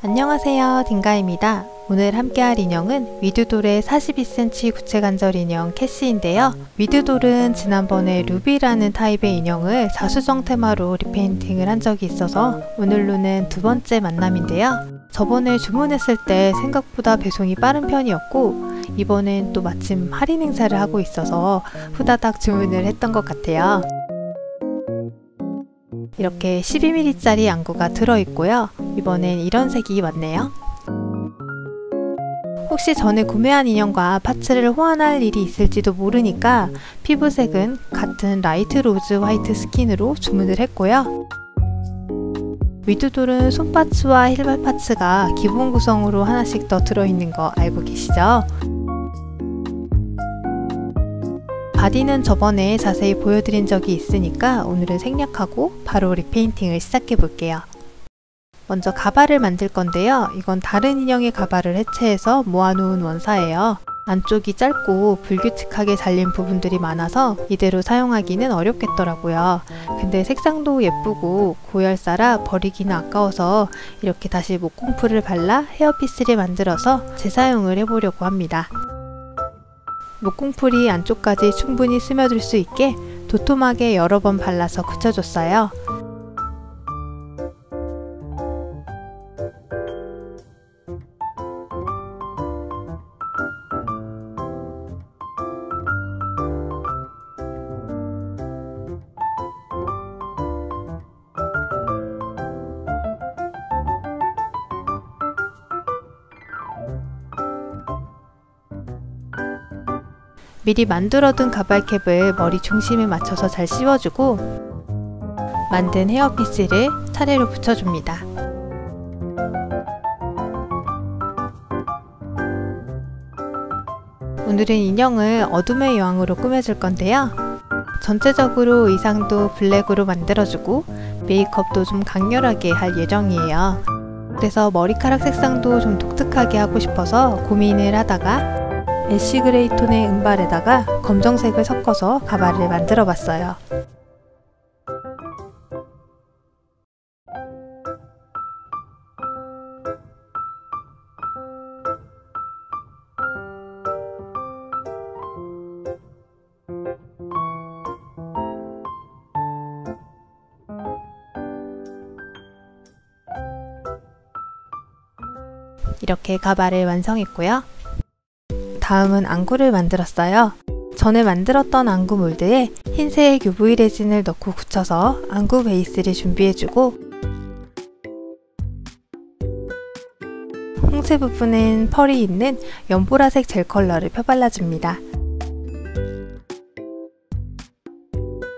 안녕하세요, 딩가입니다. 오늘 함께할 인형은 위드돌의 42cm 구체관절 인형 캐시인데요. 위드돌은 지난번에 루비라는 타입의 인형을 자수정 테마로 리페인팅을 한 적이 있어서 오늘로는 두 번째 만남인데요. 저번에 주문했을 때 생각보다 배송이 빠른 편이었고 이번엔 또 마침 할인 행사를 하고 있어서 후다닥 주문을 했던 것 같아요. 이렇게 12mm짜리 안구가 들어있고요. 이번엔 이런 색이 왔네요. 혹시 전에 구매한 인형과 파츠를 호환할 일이 있을지도 모르니까 피부색은 같은 라이트 로즈 화이트 스킨으로 주문을 했고요. 위드돌은 손파츠와 힐발 파츠가 기본 구성으로 하나씩 더 들어있는 거 알고 계시죠? 바디는 저번에 자세히 보여드린 적이 있으니까 오늘은 생략하고 바로 리페인팅을 시작해 볼게요. 먼저 가발을 만들 건데요. 이건 다른 인형의 가발을 해체해서 모아놓은 원사예요. 안쪽이 짧고 불규칙하게 잘린 부분들이 많아서 이대로 사용하기는 어렵겠더라고요. 근데 색상도 예쁘고 고열사라 버리기는 아까워서 이렇게 다시 목공풀을 발라 헤어피스를 만들어서 재사용을 해보려고 합니다. 목공풀이 안쪽까지 충분히 스며들 수 있게 도톰하게 여러 번 발라서 굳혀줬어요. 미리 만들어둔 가발캡을 머리 중심에 맞춰서 잘 씌워주고 만든 헤어피스를 차례로 붙여줍니다. 오늘은 인형을 어둠의 여왕으로 꾸며줄 건데요. 전체적으로 의상도 블랙으로 만들어주고 메이크업도 좀 강렬하게 할 예정이에요. 그래서 머리카락 색상도 좀 독특하게 하고 싶어서 고민을 하다가 애쉬 그레이 톤의 은발에다가 검정색을 섞어서 가발을 만들어 봤어요. 이렇게 가발을 완성했고요. 다음은 안구를 만들었어요. 전에 만들었던 안구 몰드에 흰색 UV 레진을 넣고 굳혀서 안구 베이스를 준비해주고 홍채 부분엔 펄이 있는 연보라색 젤 컬러를 펴발라줍니다.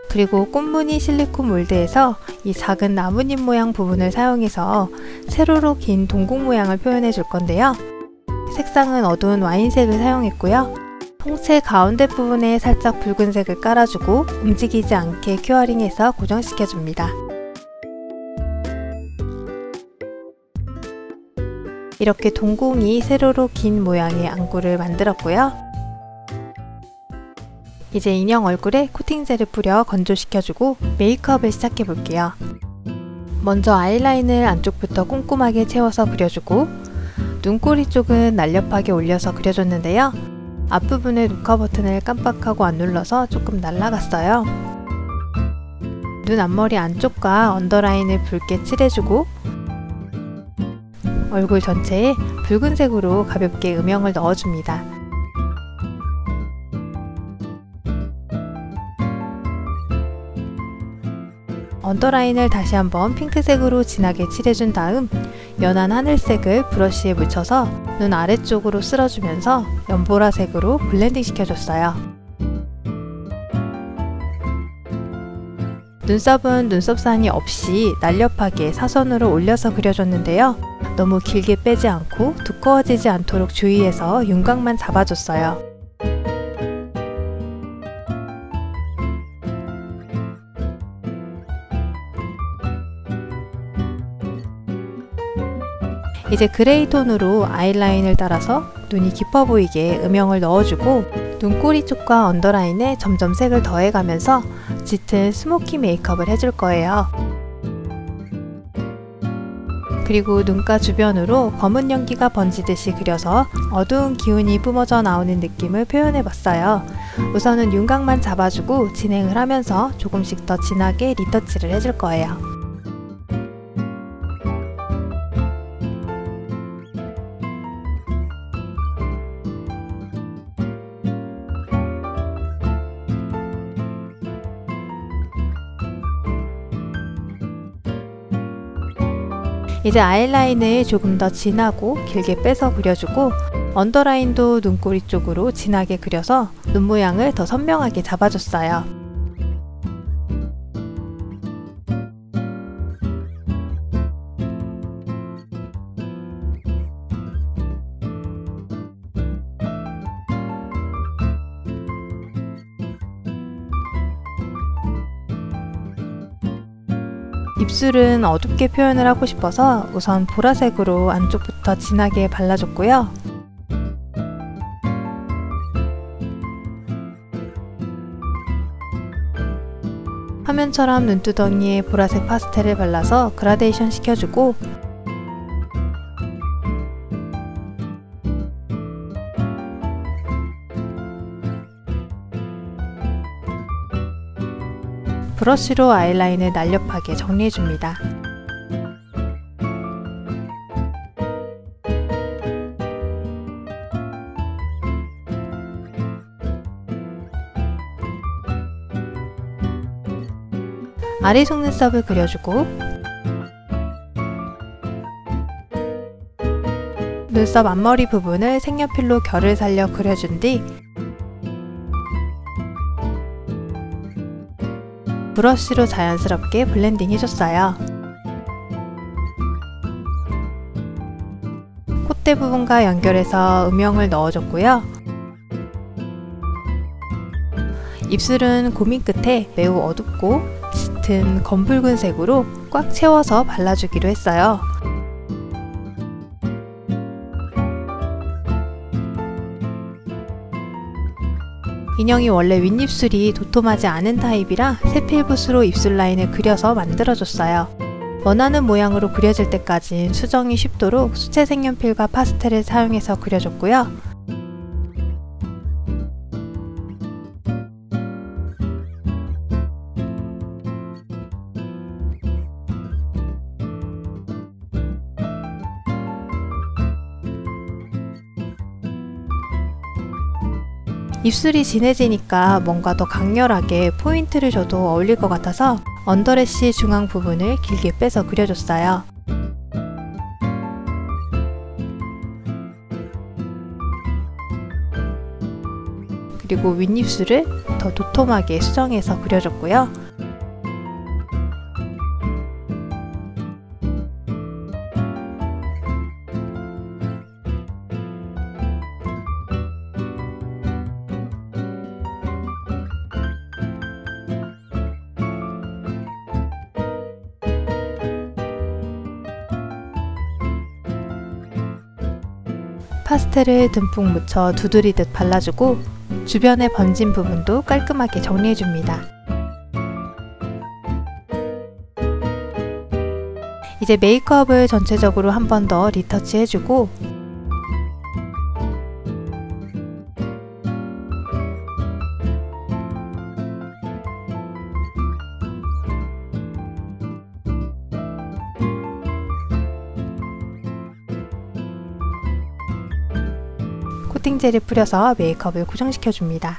그리고 꽃무늬 실리콘 몰드에서 이 작은 나뭇잎 모양 부분을 사용해서 세로로 긴 동공 모양을 표현해 줄 건데요. 색상은 어두운 와인색을 사용했고요. 홍채 가운데 부분에 살짝 붉은색을 깔아주고 움직이지 않게 큐어링해서 고정시켜줍니다. 이렇게 동공이 세로로 긴 모양의 안구를 만들었고요. 이제 인형 얼굴에 코팅젤을 뿌려 건조시켜주고 메이크업을 시작해볼게요. 먼저 아이라인을 안쪽부터 꼼꼼하게 채워서 그려주고 눈꼬리 쪽은 날렵하게 올려서 그려줬는데요. 앞부분에 녹화 버튼을 깜빡하고 안 눌러서 조금 날아갔어요. 눈 앞머리 안쪽과 언더라인을 붉게 칠해주고 얼굴 전체에 붉은색으로 가볍게 음영을 넣어줍니다. 언더라인을 다시 한번 핑크색으로 진하게 칠해준 다음 연한 하늘색을 브러쉬에 묻혀서 눈 아래쪽으로 쓸어주면서 연보라색으로 블렌딩 시켜줬어요. 눈썹은 눈썹산이 없이 날렵하게 사선으로 올려서 그려줬는데요. 너무 길게 빼지 않고 두꺼워지지 않도록 주의해서 윤곽만 잡아줬어요. 이제 그레이 톤으로 아이라인을 따라서 눈이 깊어 보이게 음영을 넣어주고 눈꼬리 쪽과 언더라인에 점점 색을 더해가면서 짙은 스모키 메이크업을 해줄 거예요. 그리고 눈가 주변으로 검은 연기가 번지듯이 그려서 어두운 기운이 뿜어져 나오는 느낌을 표현해봤어요. 우선은 윤곽만 잡아주고 진행을 하면서 조금씩 더 진하게 리터치를 해줄 거예요. 이제 아이라인을 조금 더 진하고 길게 빼서 그려주고 언더라인도 눈꼬리 쪽으로 진하게 그려서 눈 모양을 더 선명하게 잡아줬어요. 입술은 어둡게 표현을 하고 싶어서 우선 보라색으로 안쪽부터 진하게 발라줬고요. 화면처럼 눈두덩이에 보라색 파스텔을 발라서 그라데이션 시켜주고 브러쉬로 아이라인을 날렵하게 정리해줍니다. 아래 속눈썹을 그려주고 눈썹 앞머리 부분을 색연필로 결을 살려 그려준 뒤 브러쉬로 자연스럽게 블렌딩 해줬어요. 콧대 부분과 연결해서 음영을 넣어줬고요. 입술은 고민 끝에 매우 어둡고 짙은 검붉은색으로 꽉 채워서 발라주기로 했어요. 인형이 원래 윗입술이 도톰하지 않은 타입이라 세필붓으로 입술 라인을 그려서 만들어줬어요. 원하는 모양으로 그려질 때까진 수정이 쉽도록 수채 색연필과 파스텔을 사용해서 그려줬고요. 입술이 진해지니까 뭔가 더 강렬하게 포인트를 줘도 어울릴 것 같아서 언더래쉬 중앙 부분을 길게 빼서 그려줬어요. 그리고 윗입술을 더 도톰하게 수정해서 그려줬고요. 파스텔을 듬뿍 묻혀 두드리듯 발라주고 주변에 번진 부분도 깔끔하게 정리해줍니다. 이제 메이크업을 전체적으로 한 번 더 리터치 해주고 코팅젤을 뿌려서 메이크업을 고정시켜줍니다.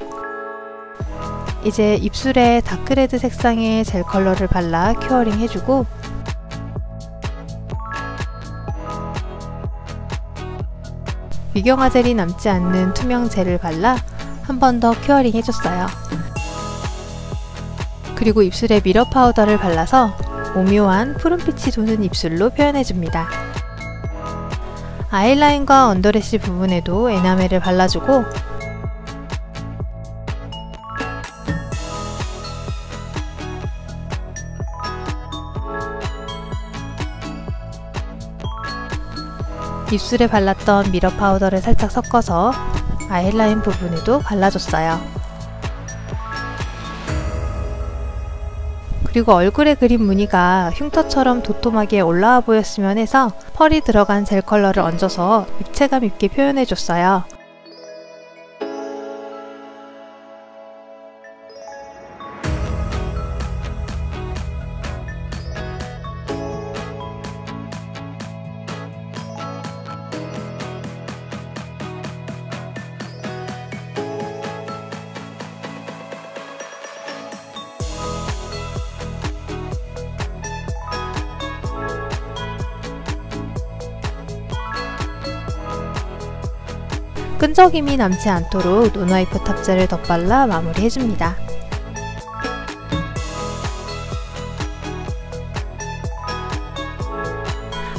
이제 입술에 다크레드 색상의 젤 컬러를 발라 큐어링 해주고 미경화 젤이 남지 않는 투명 젤을 발라 한 번 더 큐어링 해줬어요. 그리고 입술에 미러 파우더를 발라서 오묘한 푸른빛이 도는 입술로 표현해줍니다. 아이라인과 언더래쉬 부분에도 에나멜을 발라주고 입술에 발랐던 미러 파우더를 살짝 섞어서 아이라인 부분에도 발라줬어요. 그리고 얼굴에 그린 무늬가 흉터처럼 도톰하게 올라와 보였으면 해서 펄이 들어간 젤 컬러를 얹어서 입체감 있게 표현해줬어요. 끈적임이 남지 않도록 논와이프 탑재를 덧발라 마무리해줍니다.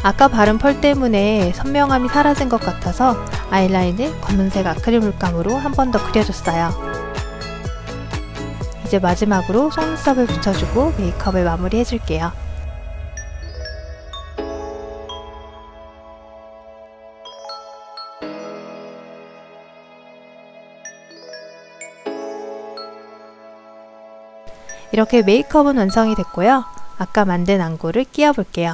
아까 바른 펄 때문에 선명함이 사라진 것 같아서 아이라인을 검은색 아크릴 물감으로 한 번 더 그려줬어요. 이제 마지막으로 속눈썹을 붙여주고 메이크업을 마무리해줄게요. 이렇게 메이크업은 완성이 됐고요. 아까 만든 안구를 끼워 볼게요.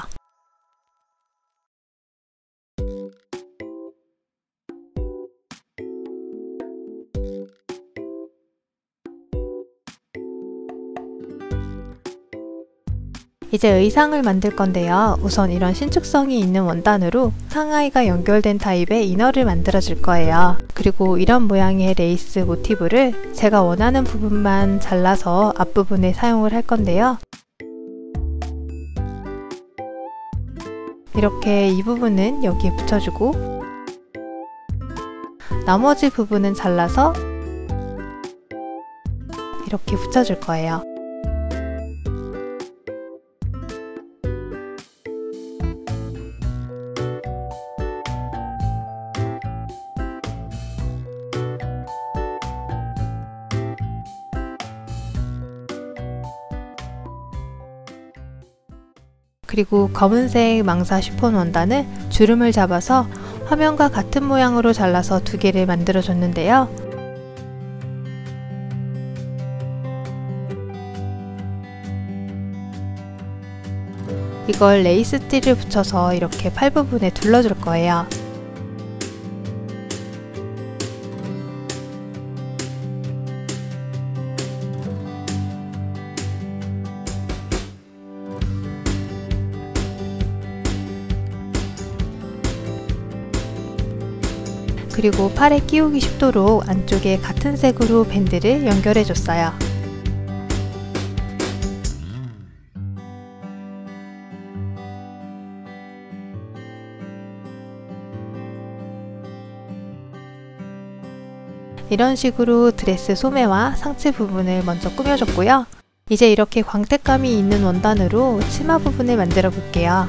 이제 의상을 만들 건데요. 우선 이런 신축성이 있는 원단으로 상하이가 연결된 타입의 이너를 만들어 줄 거예요. 그리고 이런 모양의 레이스 모티브를 제가 원하는 부분만 잘라서 앞부분에 사용을 할 건데요. 이렇게 이 부분은 여기에 붙여주고 나머지 부분은 잘라서 이렇게 붙여줄 거예요. 그리고 검은색 망사 쉬폰 원단을 주름을 잡아서 화면과 같은 모양으로 잘라서 두 개를 만들어 줬는데요. 이걸 레이스 띠를 붙여서 이렇게 팔 부분에 둘러줄 거예요. 그리고 팔에 끼우기 쉽도록 안쪽에 같은 색으로 밴드를 연결해 줬어요. 이런 식으로 드레스 소매와 상체 부분을 먼저 꾸며줬고요. 이제 이렇게 광택감이 있는 원단으로 치마 부분을 만들어 볼게요.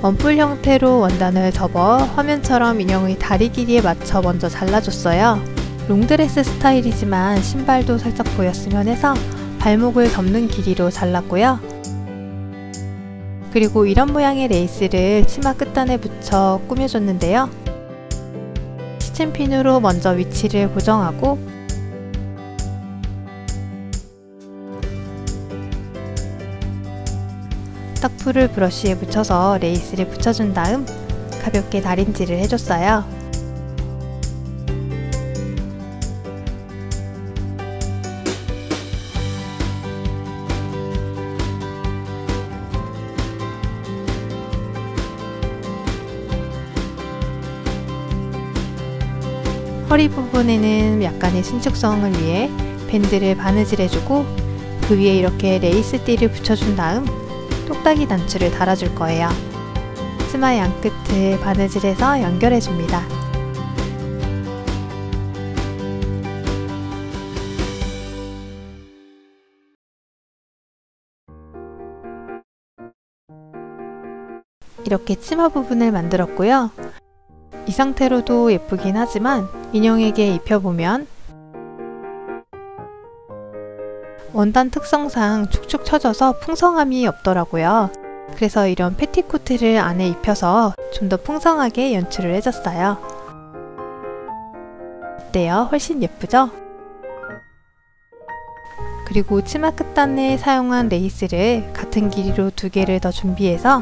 원뿔 형태로 원단을 접어 화면처럼 인형의 다리 길이에 맞춰 먼저 잘라줬어요. 롱드레스 스타일이지만 신발도 살짝 보였으면 해서 발목을 접는 길이로 잘랐고요. 그리고 이런 모양의 레이스를 치마 끝단에 붙여 꾸며줬는데요. 시침핀으로 먼저 위치를 고정하고 딱풀을 브러쉬에 묻혀서 레이스를 붙여준 다음 가볍게 다림질을 해줬어요. 허리 부분에는 약간의 신축성을 위해 밴드를 바느질 해주고 그 위에 이렇게 레이스 띠를 붙여준 다음 똑딱이 단추를 달아줄 거예요. 치마 양끝을 바느질해서 연결해줍니다. 이렇게 치마 부분을 만들었고요. 이 상태로도 예쁘긴 하지만 인형에게 입혀보면 원단 특성상 축축 처져서 풍성함이 없더라고요. 그래서 이런 패티코트를 안에 입혀서 좀 더 풍성하게 연출을 해줬어요. 어때요? 훨씬 예쁘죠? 그리고 치마 끝단에 사용한 레이스를 같은 길이로 2개를 더 준비해서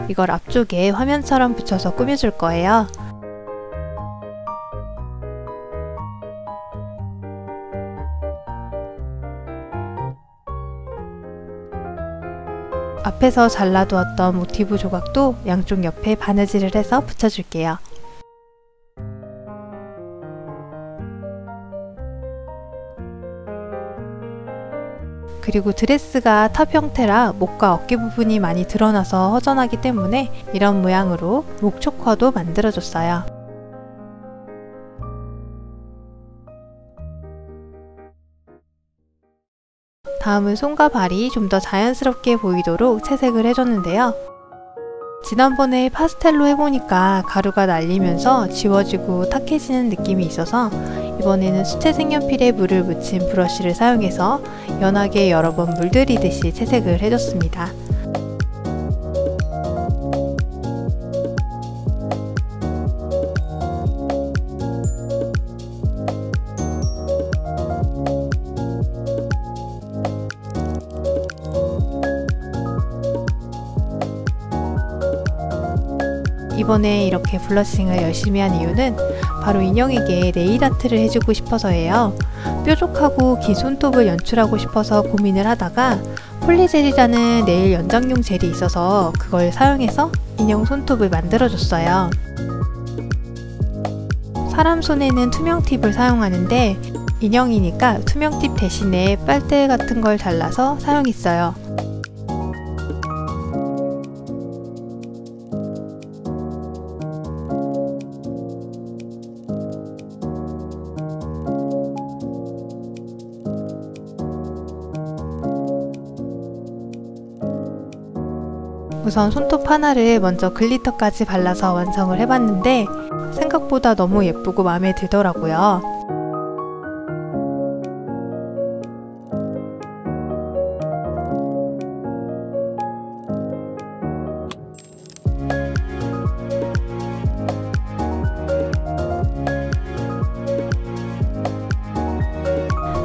이걸 앞쪽에 화면처럼 붙여서 꾸며줄 거예요. 앞에서 잘라두었던 모티브 조각도 양쪽 옆에 바느질을 해서 붙여줄게요. 그리고 드레스가 탑 형태라 목과 어깨 부분이 많이 드러나서 허전하기 때문에 이런 모양으로 목 초커도 만들어줬어요. 다음은 손과 발이 좀 더 자연스럽게 보이도록 채색을 해줬는데요. 지난번에 파스텔로 해보니까 가루가 날리면서 지워지고 탁해지는 느낌이 있어서 이번에는 수채 색연필에 물을 묻힌 브러쉬를 사용해서 연하게 여러 번 물들이듯이 채색을 해줬습니다. 이번에 이렇게 블러싱을 열심히 한 이유는 바로 인형에게 네일 아트를 해주고 싶어서예요. 뾰족하고 긴 손톱을 연출하고 싶어서 고민을 하다가 폴리젤이라는 네일 연장용 젤이 있어서 그걸 사용해서 인형 손톱을 만들어줬어요. 사람 손에는 투명 팁을 사용하는데 인형이니까 투명 팁 대신에 빨대 같은 걸 잘라서 사용했어요. 우선 손톱 하나를 먼저 글리터까지 발라서 완성을 해봤는데 생각보다 너무 예쁘고 마음에 들더라고요.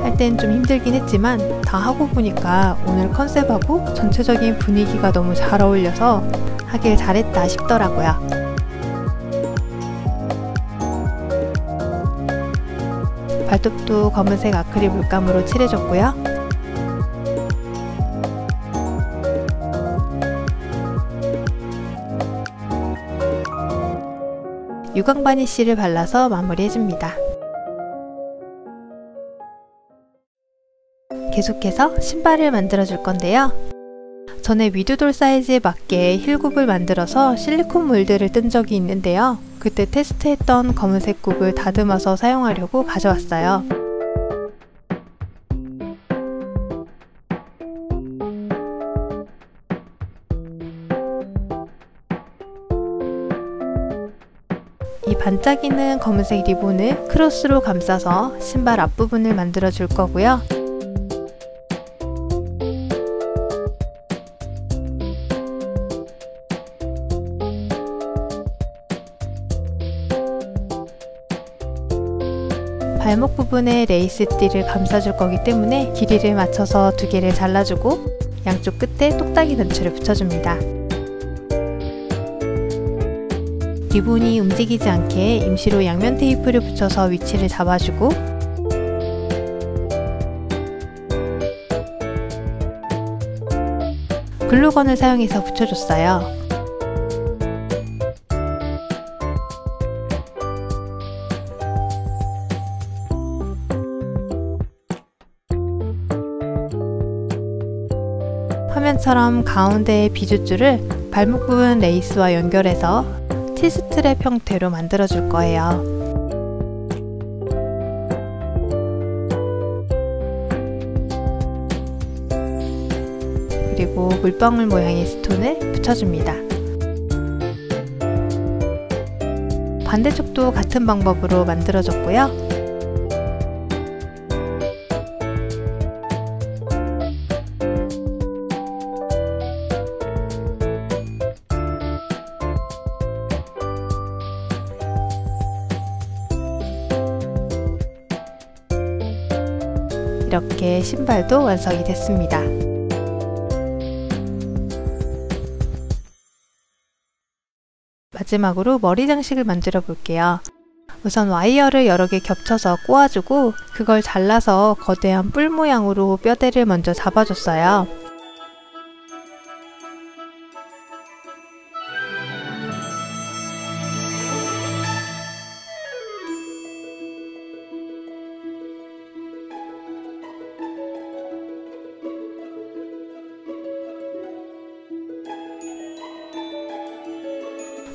할 땐 좀 힘들긴 했지만 다 하고 보니까 오늘 컨셉하고 전체적인 분위기가 너무 잘 어울려서 하길 잘했다 싶더라고요. 발톱도 검은색 아크릴 물감으로 칠해줬고요. 유광 바니쉬를 발라서 마무리해줍니다. 계속해서 신발을 만들어 줄 건데요. 전에 위드돌 사이즈에 맞게 힐굽을 만들어서 실리콘 몰드를 뜬 적이 있는데요. 그때 테스트했던 검은색 굽을 다듬어서 사용하려고 가져왔어요. 이 반짝이는 검은색 리본을 크로스로 감싸서 신발 앞부분을 만들어 줄 거고요. 발목 부분에 레이스띠를 감싸줄 거기 때문에 길이를 맞춰서 2개를 잘라주고 양쪽 끝에 똑딱이 단추를 붙여줍니다. 리본이 움직이지 않게 임시로 양면 테이프를 붙여서 위치를 잡아주고 글루건을 사용해서 붙여줬어요. 화면처럼 가운데의 비주줄을 발목 부분 레이스와 연결해서 T스트랩 형태로 만들어 줄 거예요. 그리고 물방울 모양의 스톤을 붙여줍니다. 반대쪽도 같은 방법으로 만들어줬고요. 이렇게 신발도 완성이 됐습니다. 마지막으로 머리 장식을 만들어 볼게요. 우선 와이어를 여러 개 겹쳐서 꼬아주고 그걸 잘라서 거대한 뿔 모양으로 뼈대를 먼저 잡아줬어요.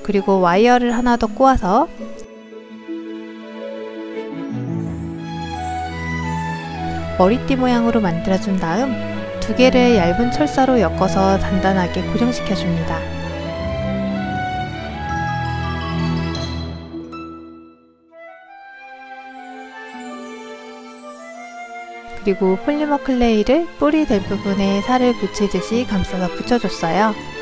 그리고 와이어를 하나 더 꼬아서 머리띠 모양으로 만들어준 다음 두 개를 얇은 철사로 엮어서 단단하게 고정시켜줍니다. 그리고 폴리머 클레이를 뿔이 될 부분에 살을 붙이듯이 감싸서 붙여줬어요.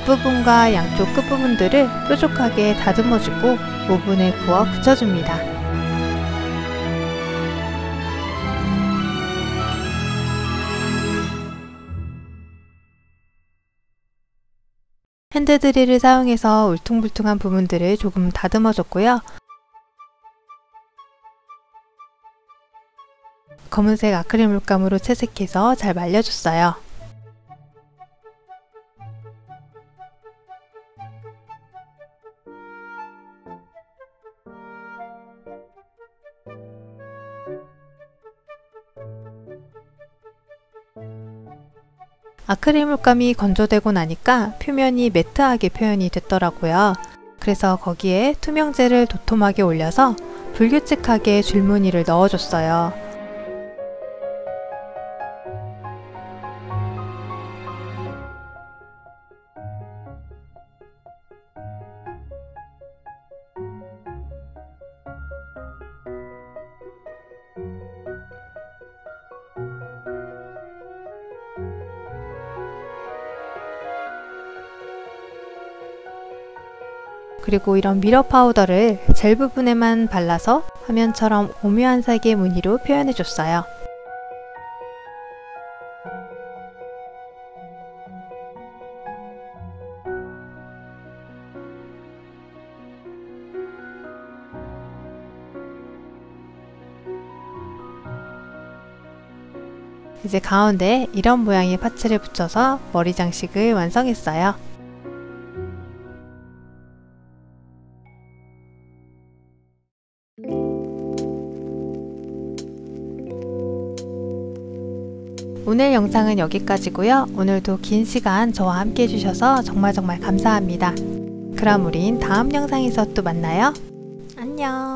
앞부분과 양쪽 끝부분들을 뾰족하게 다듬어주고 오븐에 구워 붙여줍니다. 핸드드릴을 사용해서 울퉁불퉁한 부분들을 조금 다듬어줬고요. 검은색 아크릴 물감으로 채색해서 잘 말려줬어요. 아크릴 물감이 건조되고 나니까 표면이 매트하게 표현이 됐더라고요. 그래서 거기에 투명젤을 도톰하게 올려서 불규칙하게 줄무늬를 넣어줬어요. 그리고 이런 미러 파우더를 젤 부분에만 발라서 화면처럼 오묘한 색의 무늬로 표현해줬어요. 이제 가운데 이런 모양의 파츠를 붙여서 머리 장식을 완성했어요. 오늘 영상은 여기까지고요. 오늘도 긴 시간 저와 함께 해주셔서 정말 감사합니다. 그럼 우린 다음 영상에서 또 만나요. 안녕.